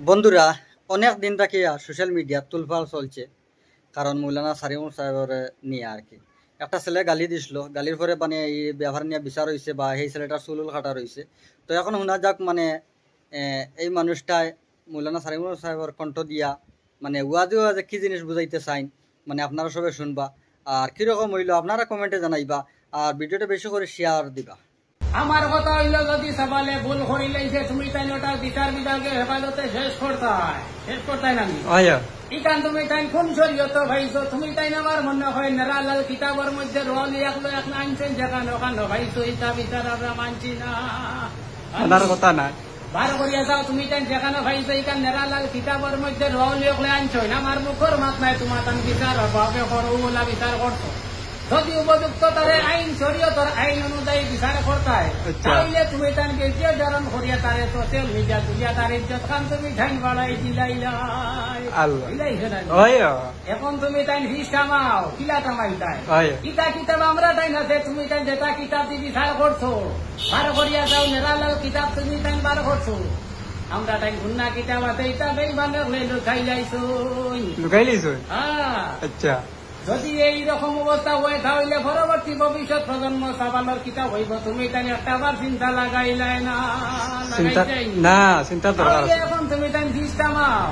বন্ধুরা, অনেক দিন থেকে সোশ্যাল মিডিয়া তুলফাল চলছে। কারণ মৌলানা সারিমুল সাহেবের নিয়ে আর কি একটা ছেলে গালি দিছিল, গালির পরে মানে এই ব্যবহার নিয়ে বিচার হয়েছে বা সেই ছেলেটার চুলুল কাটা রয়েছে। তো এখন শোনা যাক মানে এই মানুষটায় মৌলানা সারিমুল সাহেবের কণ্ঠ দিয়া মানে ওয়াজে ওয়াজে কি জিনিস বুঝাইতে চাইন, মানে আপনারা সবাই শুনবা। আর কিরকম হইল আপনারা কমেন্টে জানাইবা, আর ভিডিওটা বেশি করে শেয়ার দিবা। আমার কথা হইল যদি সবালে ভুল করিলেছে তুমি তাই ওটা বিচার বিভাগের হেফাজতে শেষ করতাই না ইকান তুমি তাই কোন শরীয়ত ভাইছো তুমি তাই আমার মনে হয় নেরালাল কিতাবের মধ্যে রোল একলো এক আনছেন যেখানে ওখানে ভাইছো ইটা বিচার আমরা মানছি না কথা না বার করিয়া যাও তুমি তাই যেখানে ভাইছো ইকান নেরালাল কিতাবের মধ্যে রোল একলো আনছো না আমার মুখর মাত নাই তোমার তান বিচার হবে করো ওলা বিচার করছো যদি উপযুক্ত তারে আইন শরীয়তের আইন অনুযায়ী বিচার করতায় তাইলে তুমি তান গেছে জারণ করিয়া তারে সোশ্যাল মিডিয়া দুনিয়া তার ইজ্জত খান তুমি ঠাইন বাড়াই দিলাইলাই এখন তুমি তাই হিস কামাও কিলা কামাই তাই ইটা কিতাব আমরা তাই না তুমি তাই যেটা কিতাব দিয়ে বিচার করছো বার করিয়া যাও নেরালাল কিতাব তুমি তাই বার করছো আমরা তাই গুন্না কিতাব আছে ইটা বেইমানের লুকাই লাইছো হ্যাঁ আচ্ছা যদি এইরকম অবস্থা হয়ে তাহলে পরবর্তী ভবিষ্যৎ প্রজন্ম সাবানোর কিতাব হইব তুমি তাই একটা আবার চিন্তা লাগাইলাই না চিন্তা দরকার এখন তুমি তাই দিস কামাও